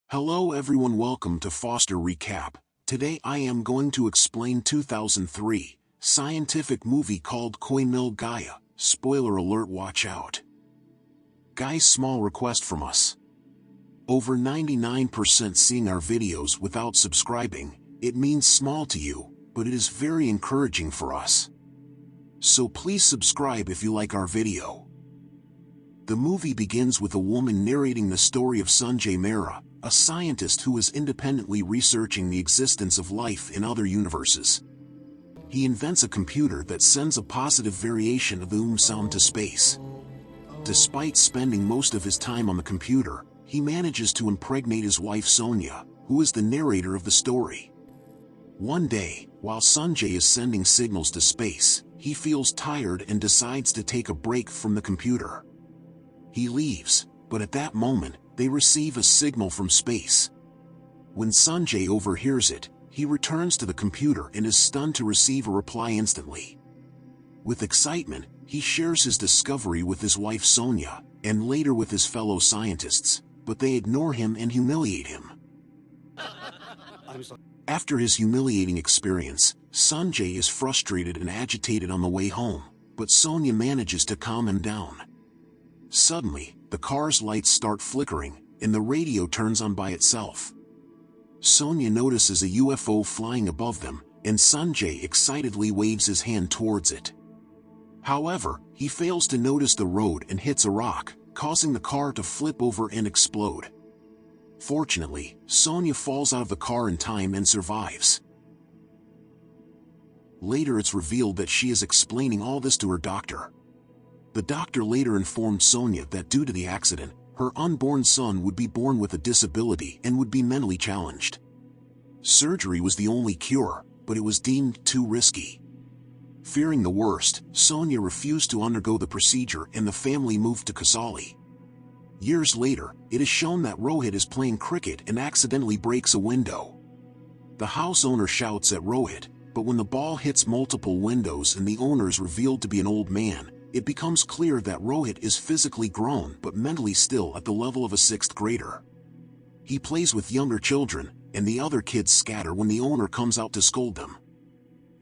Hello everyone, welcome to Foster Recap. Today I am going to explain 2003 scientific movie called Koinil Gaia. Spoiler alert, watch out. Guys, small request from us. Over 99% seeing our videos without subscribing. It means small to you, but it is very encouraging for us. So please subscribe if you like our video. The movie begins with a woman narrating the story of Sanjay Mehra, a scientist who is independently researching the existence of life in other universes. He invents a computer that sends a positive variation of the sound to space. Despite spending most of his time on the computer, he manages to impregnate his wife Sonia, who is the narrator of the story. One day, while Sanjay is sending signals to space, he feels tired and decides to take a break from the computer. He leaves, but at that moment, they receive a signal from space. When Sanjay overhears it, he returns to the computer and is stunned to receive a reply instantly. With excitement, he shares his discovery with his wife Sonia, and later with his fellow scientists, but they ignore him and humiliate him. After his humiliating experience, Sanjay is frustrated and agitated on the way home, but Sonia manages to calm him down. Suddenly, the car's lights start flickering, and the radio turns on by itself. Sonia notices a UFO flying above them, and Sanjay excitedly waves his hand towards it. However, he fails to notice the road and hits a rock, causing the car to flip over and explode. Fortunately, Sonia falls out of the car in time and survives. Later it's revealed that she is explaining all this to her doctor. The doctor later informed Sonia that due to the accident, her unborn son would be born with a disability and would be mentally challenged. Surgery was the only cure, but it was deemed too risky. Fearing the worst, Sonia refused to undergo the procedure and the family moved to Kasauli. Years later, it is shown that Rohit is playing cricket and accidentally breaks a window. The house owner shouts at Rohit, but when the ball hits multiple windows and the owner is revealed to be an old man, it becomes clear that Rohit is physically grown but mentally still at the level of a 6th grader. He plays with younger children, and the other kids scatter when the owner comes out to scold them.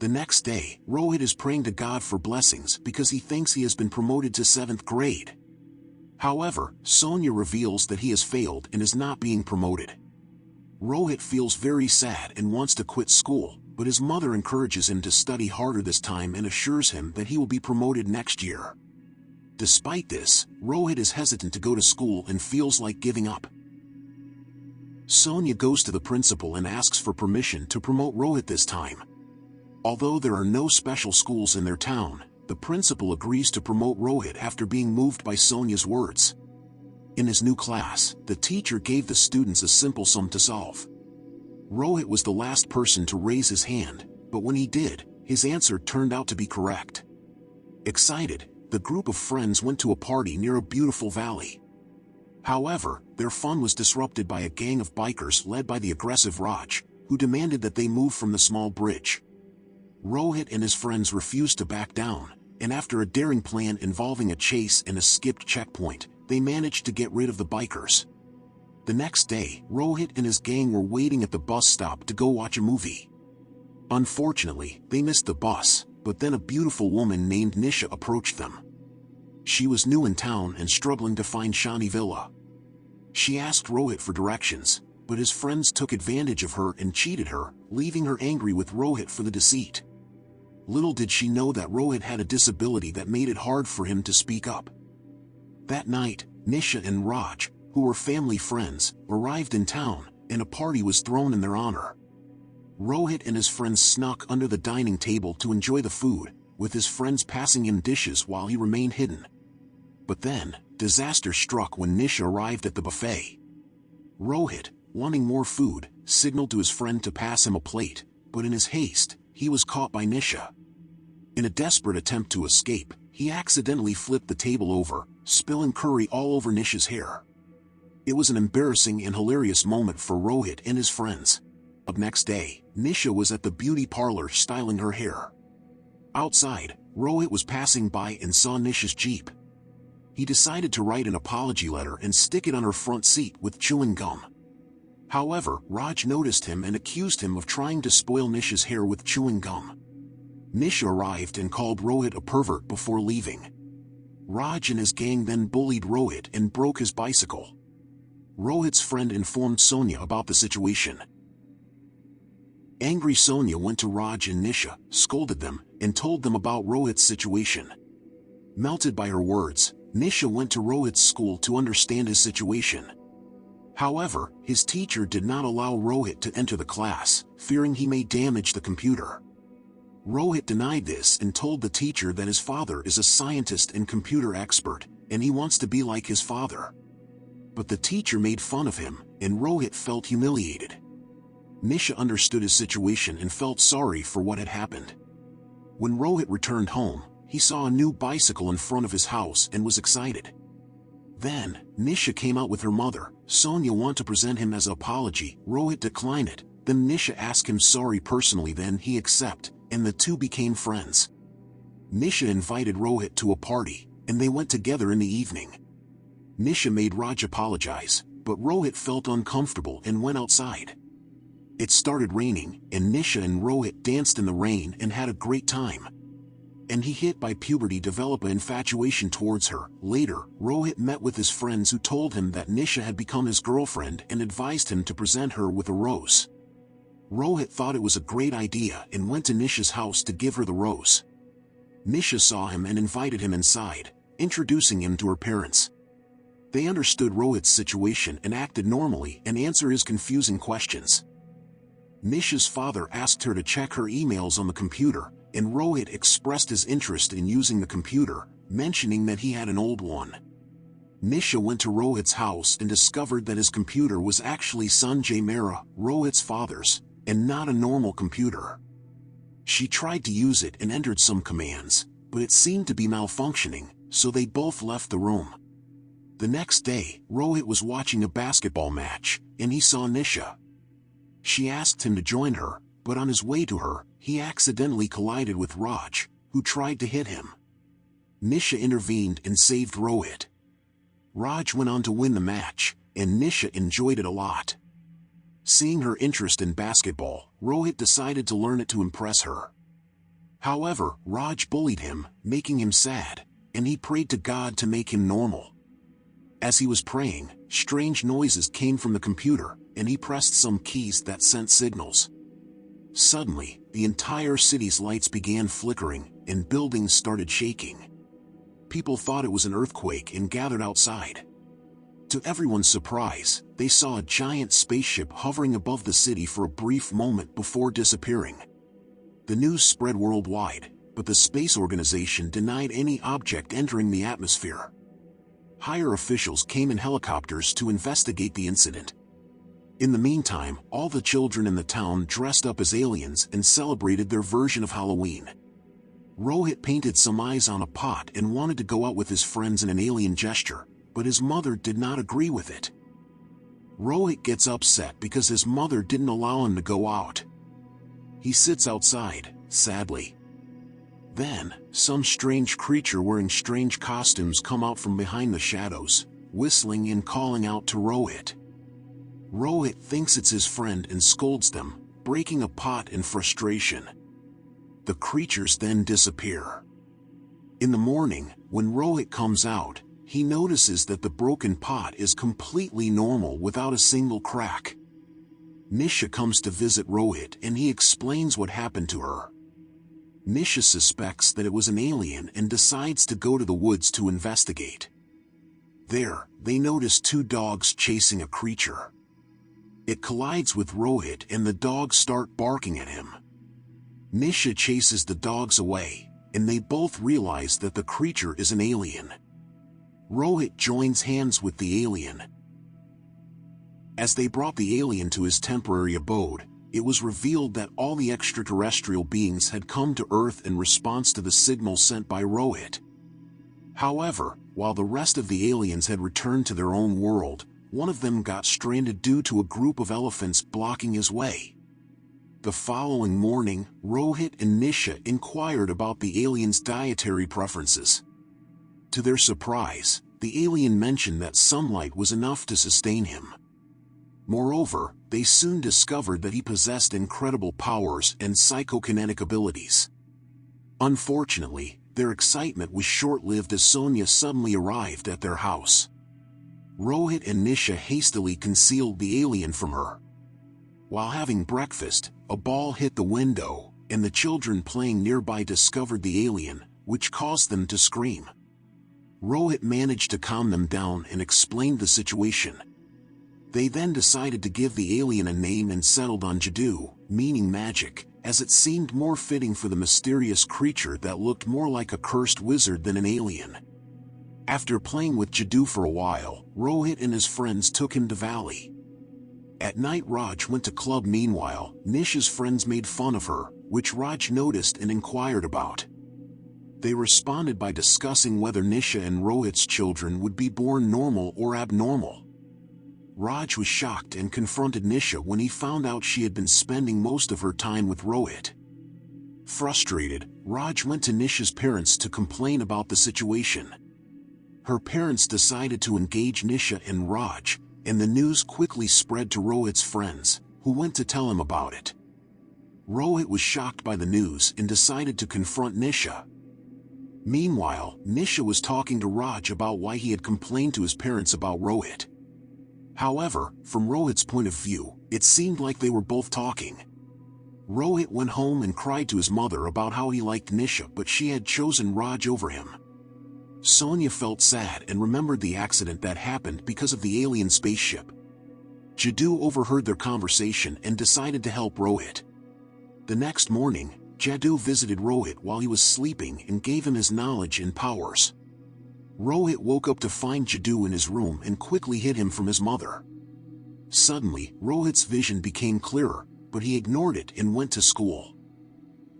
The next day, Rohit is praying to God for blessings because he thinks he has been promoted to 7th grade. However, Sonia reveals that he has failed and is not being promoted. Rohit feels very sad and wants to quit school, but his mother encourages him to study harder this time and assures him that he will be promoted next year. Despite this, Rohit is hesitant to go to school and feels like giving up. Sonia goes to the principal and asks for permission to promote Rohit this time. Although there are no special schools in their town, the principal agrees to promote Rohit after being moved by Sonia's words. In his new class, the teacher gave the students a simple sum to solve. Rohit was the last person to raise his hand, but when he did, his answer turned out to be correct. Excited, the group of friends went to a party near a beautiful valley. However, their fun was disrupted by a gang of bikers led by the aggressive Raj, who demanded that they move from the small bridge. Rohit and his friends refused to back down, and after a daring plan involving a chase and a skipped checkpoint, they managed to get rid of the bikers. The next day, Rohit and his gang were waiting at the bus stop to go watch a movie. Unfortunately, they missed the bus, but then a beautiful woman named Nisha approached them. She was new in town and struggling to find Shani Villa. She asked Rohit for directions, but his friends took advantage of her and cheated her, leaving her angry with Rohit for the deceit. Little did she know that Rohit had a disability that made it hard for him to speak up. That night, Nisha and Raj, who were family friends, arrived in town, and a party was thrown in their honor. Rohit and his friends snuck under the dining table to enjoy the food, with his friends passing him dishes while he remained hidden. But then, disaster struck when Nisha arrived at the buffet. Rohit, wanting more food, signaled to his friend to pass him a plate, but in his haste, he was caught by Nisha. In a desperate attempt to escape, he accidentally flipped the table over, spilling curry all over Nisha's hair. It was an embarrassing and hilarious moment for Rohit and his friends. The next day, Nisha was at the beauty parlor styling her hair. Outside, Rohit was passing by and saw Nisha's Jeep. He decided to write an apology letter and stick it on her front seat with chewing gum. However, Raj noticed him and accused him of trying to spoil Nisha's hair with chewing gum. Nisha arrived and called Rohit a pervert before leaving. Raj and his gang then bullied Rohit and broke his bicycle. Rohit's friend informed Sonia about the situation. Angry Sonia went to Raj and Nisha, scolded them, and told them about Rohit's situation. Melted by her words, Nisha went to Rohit's school to understand his situation. However, his teacher did not allow Rohit to enter the class, fearing he may damage the computer. Rohit denied this and told the teacher that his father is a scientist and computer expert, and he wants to be like his father. But the teacher made fun of him, and Rohit felt humiliated. Nisha understood his situation and felt sorry for what had happened. When Rohit returned home, he saw a new bicycle in front of his house and was excited. Then, Nisha came out with her mother. Sonia wanted to present him as an apology. Rohit declined it. Then Nisha asked him sorry personally, then he accepted, and the two became friends. Nisha invited Rohit to a party, and they went together in the evening. Nisha made Raj apologize, but Rohit felt uncomfortable and went outside. It started raining, and Nisha and Rohit danced in the rain and had a great time. And he, hit by puberty, developed an infatuation towards her. Later, Rohit met with his friends who told him that Nisha had become his girlfriend and advised him to present her with a rose. Rohit thought it was a great idea and went to Nisha's house to give her the rose. Nisha saw him and invited him inside, introducing him to her parents. They understood Rohit's situation and acted normally and answered his confusing questions. Nisha's father asked her to check her emails on the computer, and Rohit expressed his interest in using the computer, mentioning that he had an old one. Nisha went to Rohit's house and discovered that his computer was actually Sanjay Mehra, Rohit's father's, and not a normal computer. She tried to use it and entered some commands, but it seemed to be malfunctioning, so they both left the room. The next day, Rohit was watching a basketball match, and he saw Nisha. She asked him to join her, but on his way to her, he accidentally collided with Raj, who tried to hit him. Nisha intervened and saved Rohit. Raj went on to win the match, and Nisha enjoyed it a lot. Seeing her interest in basketball, Rohit decided to learn it to impress her. However, Raj bullied him, making him sad, and he prayed to God to make him normal. As he was praying, strange noises came from the computer, and he pressed some keys that sent signals. Suddenly, the entire city's lights began flickering, and buildings started shaking. People thought it was an earthquake and gathered outside. To everyone's surprise, they saw a giant spaceship hovering above the city for a brief moment before disappearing. The news spread worldwide, but the space organization denied any object entering the atmosphere. Higher officials came in helicopters to investigate the incident. In the meantime, all the children in the town dressed up as aliens and celebrated their version of Halloween. Rohit painted some eyes on a pot and wanted to go out with his friends in an alien gesture, but his mother did not agree with it. Rohit gets upset because his mother didn't allow him to go out. He sits outside, sadly. Then, some strange creature wearing strange costumes come out from behind the shadows, whistling and calling out to Rohit. Rohit thinks it's his friend and scolds them, breaking a pot in frustration. The creatures then disappear. In the morning, when Rohit comes out, he notices that the broken pot is completely normal without a single crack. Nisha comes to visit Rohit and he explains what happened to her. Nisha suspects that it was an alien and decides to go to the woods to investigate. There, they notice two dogs chasing a creature. It collides with Rohit and the dogs start barking at him. Nisha chases the dogs away, and they both realize that the creature is an alien. Rohit joins hands with the alien. As they brought the alien to his temporary abode, it was revealed that all the extraterrestrial beings had come to Earth in response to the signal sent by Rohit. However, while the rest of the aliens had returned to their own world, one of them got stranded due to a group of elephants blocking his way. The following morning, Rohit and Nisha inquired about the alien's dietary preferences. To their surprise, the alien mentioned that sunlight was enough to sustain him. Moreover, they soon discovered that he possessed incredible powers and psychokinetic abilities. Unfortunately, their excitement was short-lived as Sonia suddenly arrived at their house. Rohit and Nisha hastily concealed the alien from her. While having breakfast, a ball hit the window, and the children playing nearby discovered the alien, which caused them to scream. Rohit managed to calm them down and explained the situation. They then decided to give the alien a name and settled on Jadoo, meaning magic, as it seemed more fitting for the mysterious creature that looked more like a cursed wizard than an alien. After playing with Jadoo for a while, Rohit and his friends took him to Valley. At night Raj went to club. Meanwhile, Nisha's friends made fun of her, which Raj noticed and inquired about. They responded by discussing whether Nisha and Rohit's children would be born normal or abnormal. Raj was shocked and confronted Nisha when he found out she had been spending most of her time with Rohit. Frustrated, Raj went to Nisha's parents to complain about the situation. Her parents decided to engage Nisha and Raj, and the news quickly spread to Rohit's friends, who went to tell him about it. Rohit was shocked by the news and decided to confront Nisha. Meanwhile, Nisha was talking to Raj about why he had complained to his parents about Rohit. However, from Rohit's point of view, it seemed like they were both talking. Rohit went home and cried to his mother about how he liked Nisha but she had chosen Raj over him. Sonia felt sad and remembered the accident that happened because of the alien spaceship. Jadoo overheard their conversation and decided to help Rohit. The next morning, Jadoo visited Rohit while he was sleeping and gave him his knowledge and powers. Rohit woke up to find Jadoo in his room and quickly hid him from his mother. Suddenly, Rohit's vision became clearer, but he ignored it and went to school.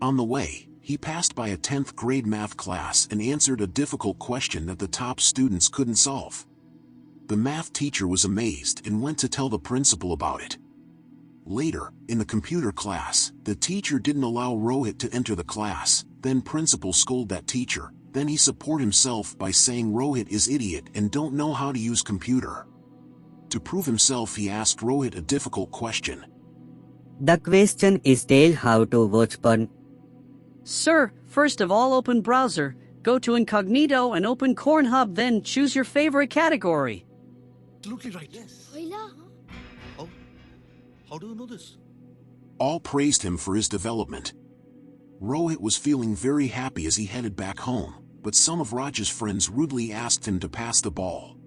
On the way, he passed by a 10th grade math class and answered a difficult question that the top students couldn't solve. The math teacher was amazed and went to tell the principal about it. Later, in the computer class, the teacher didn't allow Rohit to enter the class, then principal scolded that teacher. Then he supported himself by saying Rohit is idiot and don't know how to use computer. To prove himself he asked Rohit a difficult question. The question is tell how to watch porn. Sir, first of all open browser, go to incognito and open Cornhub, then choose your favorite category. Absolutely right. Yes. Oh, how do you know this? All praised him for his development. Rohit was feeling very happy as he headed back home, but some of Raj's friends rudely asked him to pass the ball.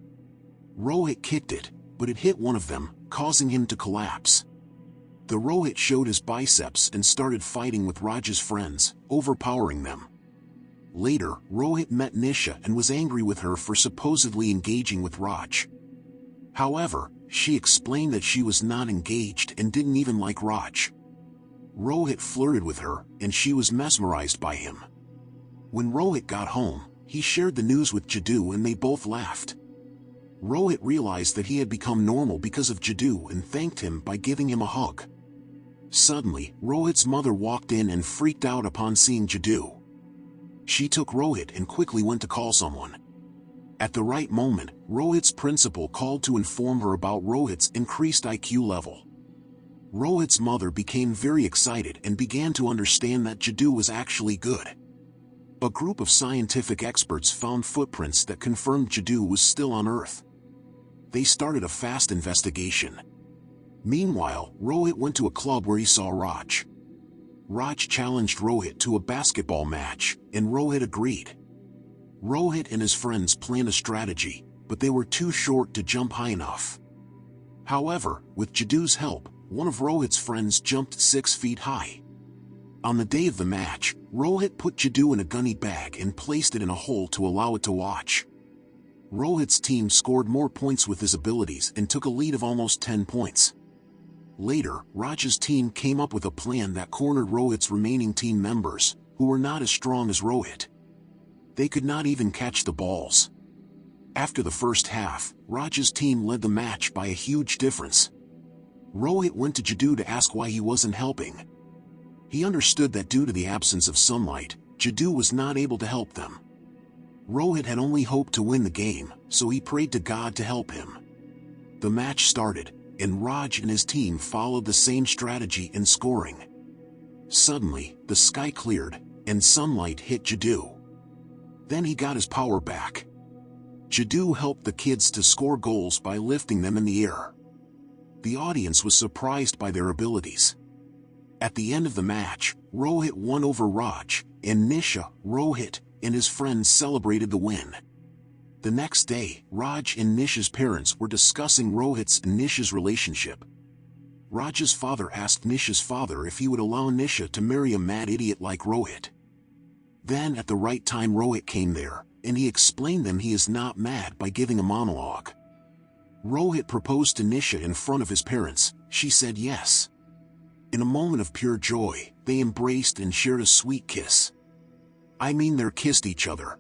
Rohit kicked it, but it hit one of them, causing him to collapse. The Rohit showed his biceps and started fighting with Raj's friends, overpowering them. Later, Rohit met Nisha and was angry with her for supposedly engaging with Raj. However, she explained that she was not engaged and didn't even like Raj. Rohit flirted with her, and she was mesmerized by him. When Rohit got home, he shared the news with Jadoo and they both laughed. Rohit realized that he had become normal because of Jadoo and thanked him by giving him a hug. Suddenly, Rohit's mother walked in and freaked out upon seeing Jadoo. She took Rohit and quickly went to call someone. At the right moment, Rohit's principal called to inform her about Rohit's increased IQ level. Rohit's mother became very excited and began to understand that Jadoo was actually good. A group of scientific experts found footprints that confirmed Jadoo was still on Earth. They started a fast investigation. Meanwhile, Rohit went to a club where he saw Raj. Raj challenged Rohit to a basketball match, and Rohit agreed. Rohit and his friends planned a strategy, but they were too short to jump high enough. However, with Jadoo's help, one of Rohit's friends jumped 6 feet high. On the day of the match, Rohit put Jadoo in a gunny bag and placed it in a hole to allow it to watch. Rohit's team scored more points with his abilities and took a lead of almost 10 points. Later, Raj's team came up with a plan that cornered Rohit's remaining team members, who were not as strong as Rohit. They could not even catch the balls. After the first half, Raj's team led the match by a huge difference. Rohit went to Jadoo to ask why he wasn't helping. He understood that due to the absence of sunlight, Jadoo was not able to help them. Rohit had only hoped to win the game, so he prayed to God to help him. The match started, and Raj and his team followed the same strategy in scoring. Suddenly, the sky cleared, and sunlight hit Jadoo. Then he got his power back. Jadoo helped the kids to score goals by lifting them in the air. The audience was surprised by their abilities. At the end of the match, Rohit won over Raj, and Nisha, Rohit, and his friends celebrated the win. The next day, Raj and Nisha's parents were discussing Rohit's and Nisha's relationship. Raj's father asked Nisha's father if he would allow Nisha to marry a mad idiot like Rohit. Then at the right time Rohit came there, and he explained them he is not mad by giving a monologue. Rohit proposed to Nisha in front of his parents. She said yes. In a moment of pure joy, they embraced and shared a sweet kiss. I mean, they kissed each other.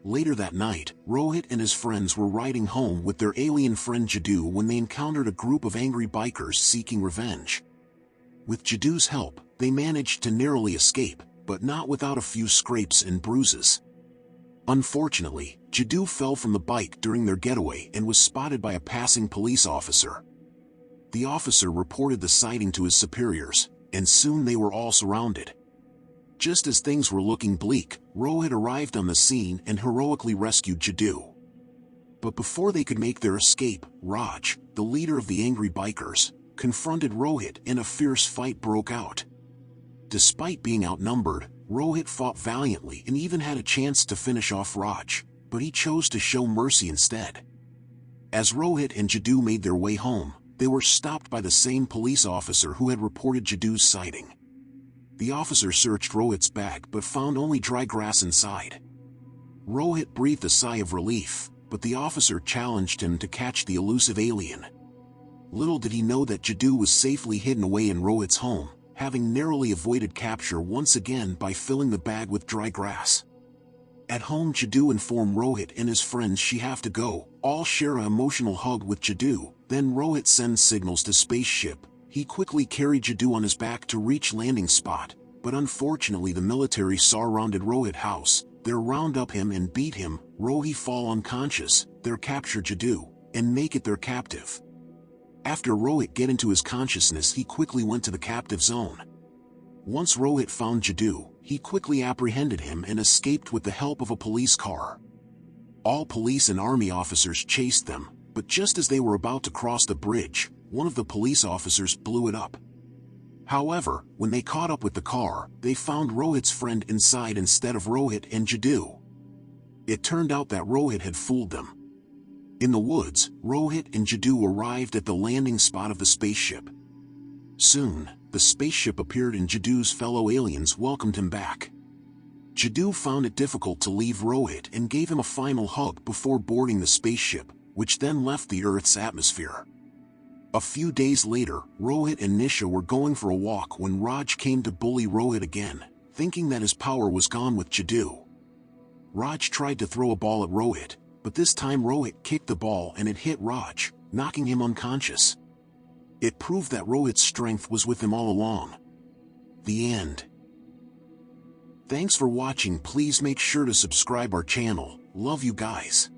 Later that night, Rohit and his friends were riding home with their alien friend Jadoo when they encountered a group of angry bikers seeking revenge. With Jadoo's help, they managed to narrowly escape, but not without a few scrapes and bruises. Unfortunately, Jadoo fell from the bike during their getaway and was spotted by a passing police officer. The officer reported the sighting to his superiors, and soon they were all surrounded. Just as things were looking bleak, Rohit arrived on the scene and heroically rescued Jadoo. But before they could make their escape, Raj, the leader of the angry bikers, confronted Rohit and a fierce fight broke out. Despite being outnumbered, Rohit fought valiantly and even had a chance to finish off Raj, but he chose to show mercy instead. As Rohit and Jadoo made their way home, they were stopped by the same police officer who had reported Jadoo's sighting. The officer searched Rohit's bag but found only dry grass inside. Rohit breathed a sigh of relief, but the officer challenged him to catch the elusive alien. Little did he know that Jadoo was safely hidden away in Rohit's home, having narrowly avoided capture once again by filling the bag with dry grass. At home, Jadoo informed Rohit and his friends she have to go. All share an emotional hug with Jadoo. Then Rohit sends signals to spaceship. He quickly carried Jadoo on his back to reach landing spot, but unfortunately the military surrounded Rohit house. They round up him and beat him. Rohit fall unconscious. They capture Jadoo and make it their captive. After Rohit get into his consciousness, he quickly went to the captive zone. Once Rohit found Jadoo, he quickly apprehended him and escaped with the help of a police car. All police and army officers chased them, but just as they were about to cross the bridge, one of the police officers blew it up. However, when they caught up with the car, they found Rohit's friend inside instead of Rohit and Jadoo. It turned out that Rohit had fooled them. In the woods, Rohit and Jadoo arrived at the landing spot of the spaceship. Soon, the spaceship appeared and Jadoo's fellow aliens welcomed him back. Jadoo found it difficult to leave Rohit and gave him a final hug before boarding the spaceship, which then left the Earth's atmosphere. A few days later, Rohit and Nisha were going for a walk when Raj came to bully Rohit again, thinking that his power was gone with Jadoo. Raj tried to throw a ball at Rohit, but this time Rohit kicked the ball and it hit Raj, knocking him unconscious. It proved that Rohit's strength was with him all along. The end. Thanks for watching. Please make sure to subscribe our channel. Love you guys.